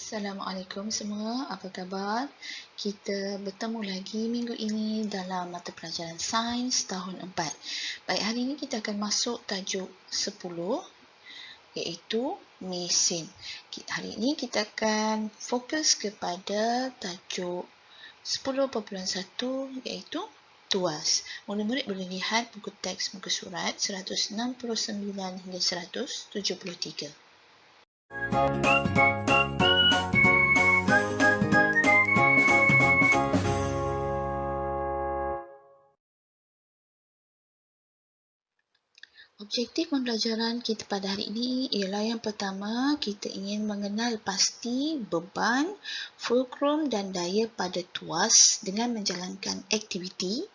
Assalamualaikum semua, apa khabar? Kita bertemu lagi minggu ini dalam mata pelajaran Sains tahun 4. Baik, hari ini kita akan masuk tajuk 10 iaitu mesin. Hari ini kita akan fokus kepada tajuk 10.1 iaitu tuas. Murid-murid boleh lihat buku teks muka surat 169 hingga 173. Objektif pembelajaran kita pada hari ini ialah yang pertama, kita ingin mengenal pasti beban, fulcrum dan daya pada tuas dengan menjalankan aktiviti.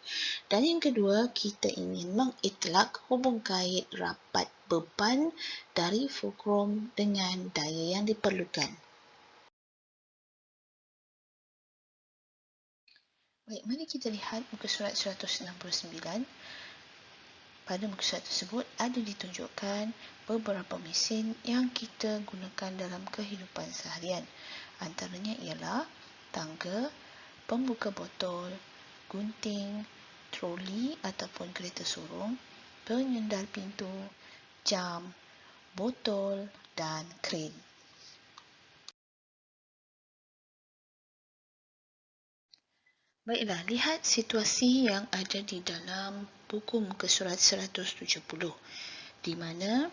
Dan yang kedua, kita ingin mengitlak hubung kait rapat beban dari fulcrum dengan daya yang diperlukan. Baik, mari kita lihat muka surat 169. Pada muka surat tersebut ada ditunjukkan beberapa mesin yang kita gunakan dalam kehidupan seharian. Antaranya ialah tangga, pembuka botol, gunting, troli ataupun kereta sorong, penyendal pintu, jam, botol dan kren. Baiklah, lihat situasi yang ada di dalam buku muka surat 170, di mana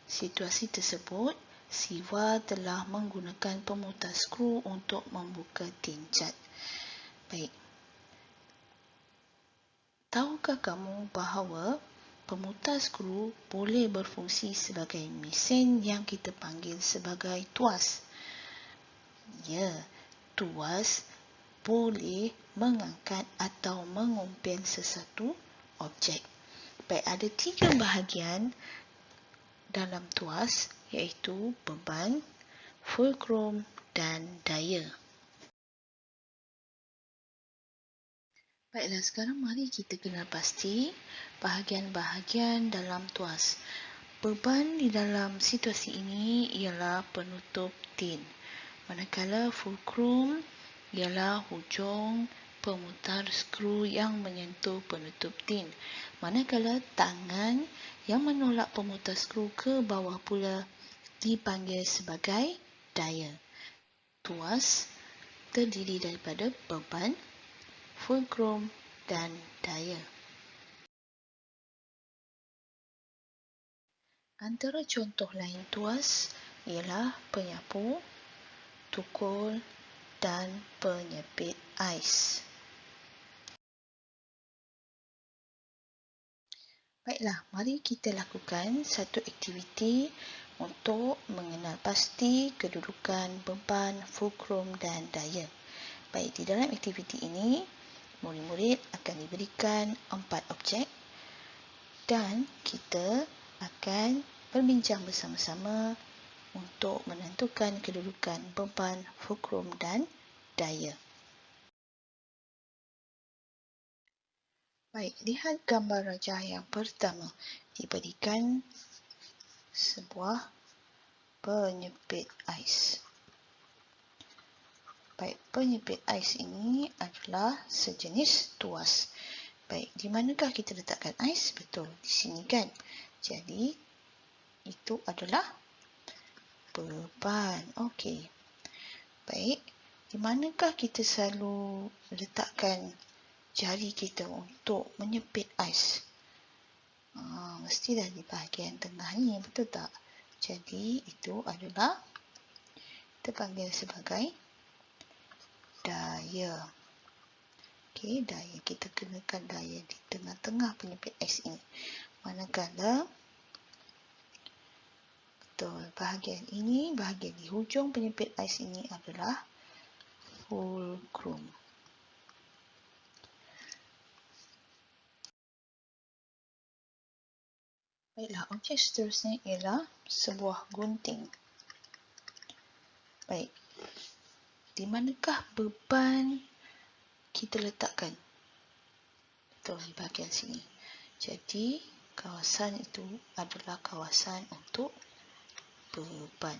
situasi tersebut Siva telah menggunakan pemutar skru untuk membuka tin cat. Baik. Tahukah kamu bahawa pemutar skru boleh berfungsi sebagai mesin yang kita panggil sebagai tuas? Ya, tuas boleh mengangkat atau mengumpil sesuatu objek. Baik, ada 3 bahagian dalam tuas iaitu beban, fulcrum dan daya. Baiklah, sekarang mari kita kenal pasti bahagian-bahagian dalam tuas. Beban di dalam situasi ini ialah penutup tin, manakala fulcrum ialah hujung pemutar skru yang menyentuh penutup tin, manakala tangan yang menolak pemutar skru ke bawah pula dipanggil sebagai daya. Tuas terdiri daripada beban, fulcrum dan daya. Antara contoh lain tuas ialah penyapu, tukul dan penyepit ais. Baiklah, mari kita lakukan satu aktiviti untuk mengenal pasti kedudukan beban, fulcrum dan daya. Baik, di dalam aktiviti ini, murid-murid akan diberikan 4 objek dan kita akan berbincang bersama-sama untuk menentukan kedudukan beban, fulcrum dan daya. Baik, lihat gambar rajah yang pertama. Diberikan sebuah penyepit ais. Baik, penyepit ais ini adalah sejenis tuas. Baik, di manakah kita letakkan ais? Betul, di sini kan. Jadi, itu adalah beban. Okey. Baik, di manakah kita selalu letakkan jari kita untuk menyepit ais? Mestilah di bahagian tengah ni, betul tak? Jadi, itu adalah kita panggil sebagai daya. Okey, daya. Kita kenakan daya di tengah-tengah penyepit ais ini. Manakala, betul, bahagian ini, bahagian di hujung penyepit ais ini adalah fulcrum. Baiklah, objek seterusnya ialah sebuah gunting. Baik, di manakah beban kita letakkan? Betul, di bahagian sini. Jadi, kawasan itu adalah kawasan untuk beban.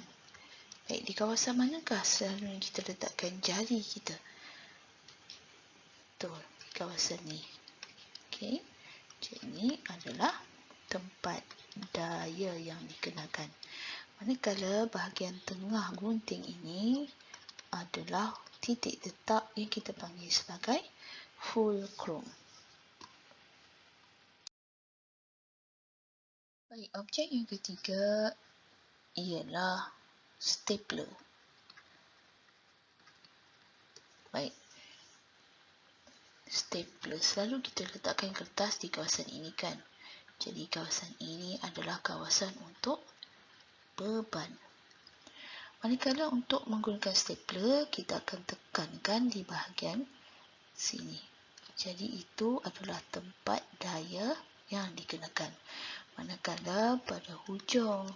Baik, di kawasan manakah selalunya kita letakkan jari kita? Betul, di kawasan ni. Okey. Jadi ini adalah tempat daya yang dikenakan. Manakala bahagian tengah gunting ini adalah titik tetap yang kita panggil sebagai fulcrum. Baik, objek yang ketiga ialah stapler. Baik, stapler selalu kita letakkan kertas di kawasan ini kan. Jadi kawasan ini adalah kawasan untuk beban. Manakala untuk menggunakan stapler, kita akan tekankan di bahagian sini. Jadi itu adalah tempat daya yang dikenakan. Manakala pada hujung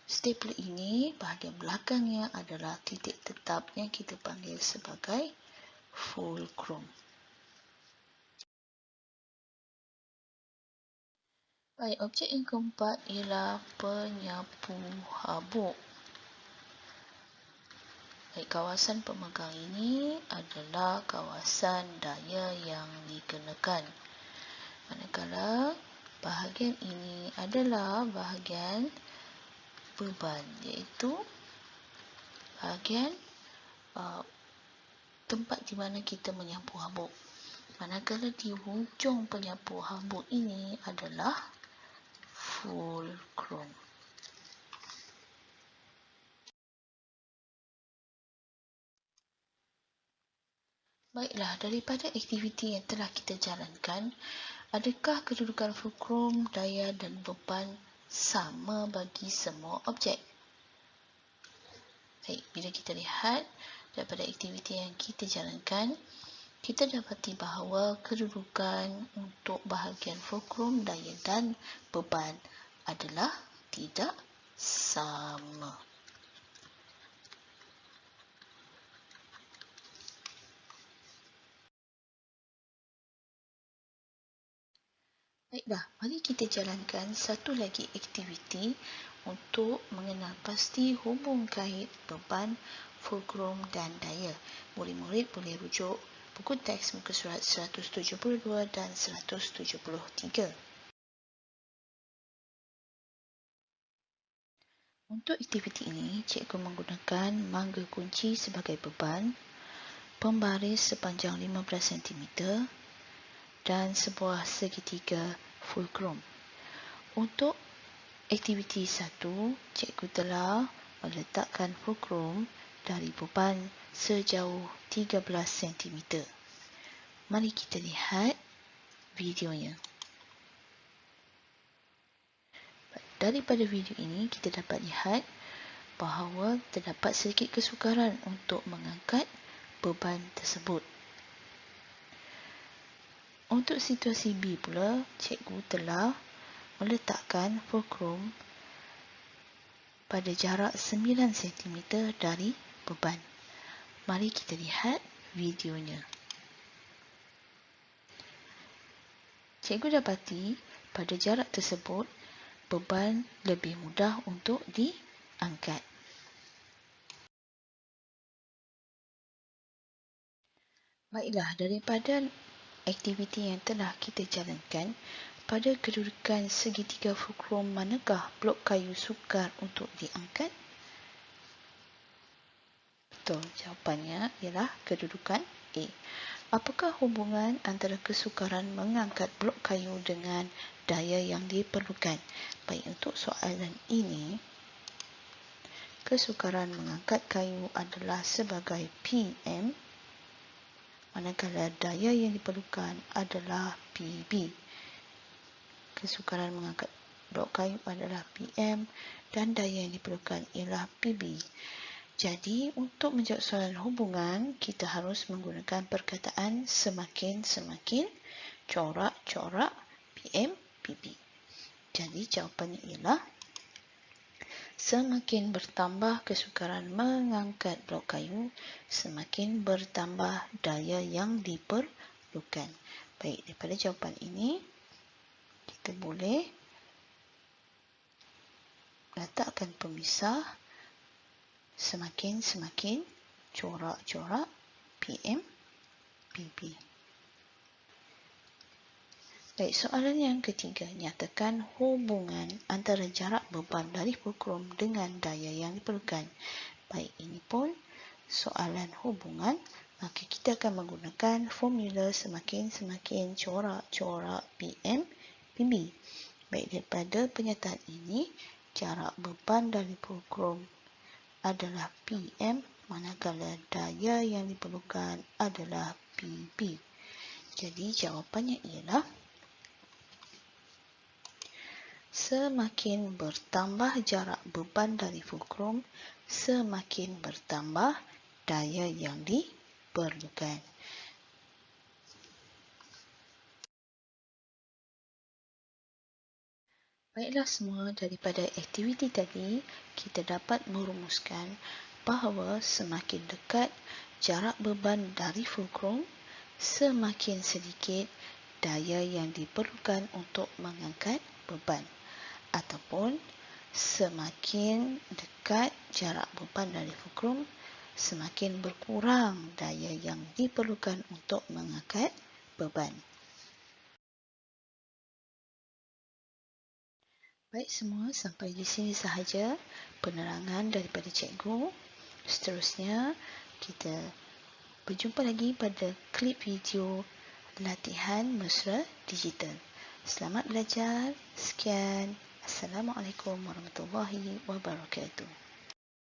stapler ini, bahagian belakangnya adalah titik tetap yang kita panggil sebagai fulcrum. Baik, objek yang keempat ialah penyapu habuk. Baik, kawasan pemegang ini adalah kawasan daya yang dikenakan. Manakala bahagian ini adalah bahagian beban, iaitu bahagian tempat di mana kita menyapu habuk. Manakala di hujung penyapu habuk ini adalah fulcrum. Baiklah, daripada aktiviti yang telah kita jalankan, adakah kedudukan fulcrum, daya dan beban sama bagi semua objek? Baik, bila kita lihat daripada aktiviti yang kita jalankan, kita dapati bahawa kedudukan untuk bahagian fulcrum, daya dan beban adalah tidak sama. Baiklah, mari kita jalankan satu lagi aktiviti untuk mengenal pasti hubung kait beban, fulcrum dan daya. Murid-murid boleh rujuk buku teks muka surat 172 dan 173. Untuk aktiviti ini, cikgu menggunakan mangga kunci sebagai beban, pembaris sepanjang 15 cm dan sebuah segitiga fulcrum. Untuk aktiviti 1, cikgu telah meletakkan fulcrum dari beban sejauh 13 cm. Mari kita lihat videonya. Daripada video ini, kita dapat lihat bahawa terdapat sedikit kesukaran untuk mengangkat beban tersebut. Untuk situasi B pula, cikgu telah meletakkan fulcrum pada jarak 9 cm dari beban. Mari kita lihat videonya. Cikgu dapati pada jarak tersebut, beban lebih mudah untuk diangkat. Baiklah, daripada aktiviti yang telah kita jalankan, pada kedudukan segitiga fulcrum manakah blok kayu sukar untuk diangkat? Betul, jawapannya ialah kedudukan A. Apakah hubungan antara kesukaran mengangkat blok kayu dengan daya yang diperlukan? Baik, untuk soalan ini, kesukaran mengangkat kayu adalah sebagai PM, manakala daya yang diperlukan adalah PB. Kesukaran mengangkat blok kayu adalah PM dan daya yang diperlukan ialah PB. Jadi, untuk menjawab soalan hubungan, kita harus menggunakan perkataan semakin-semakin, corak-corak, PM, PB. Jadi, jawapannya ialah semakin bertambah kesukaran mengangkat blok kayu, semakin bertambah daya yang diperlukan. Baik, daripada jawapan ini, kita boleh letakkan pemisah semakin corak-corak PM, PB. Baik, soalan yang ketiga, nyatakan hubungan antara jarak beban dari fulcrum dengan daya yang diperlukan. Baik, ini pun soalan hubungan, maka kita akan menggunakan formula semakin corak-corak PM, PB. Baik, daripada pernyataan ini, jarak beban dari fulcrum adalah PM, manakala daya yang diperlukan adalah PB. Jadi, jawapannya ialah semakin bertambah jarak beban dari fulcrum, semakin bertambah daya yang diperlukan. Baiklah semua, daripada aktiviti tadi, kita dapat merumuskan bahawa semakin dekat jarak beban dari fulcrum, semakin sedikit daya yang diperlukan untuk mengangkat beban. Ataupun semakin dekat jarak beban dari fulcrum, semakin berkurang daya yang diperlukan untuk mengangkat beban. Baik semua, sampai di sini sahaja penerangan daripada cikgu. Seterusnya, kita berjumpa lagi pada klip video latihan mesra digital. Selamat belajar. Sekian. Assalamualaikum warahmatullahi wabarakatuh.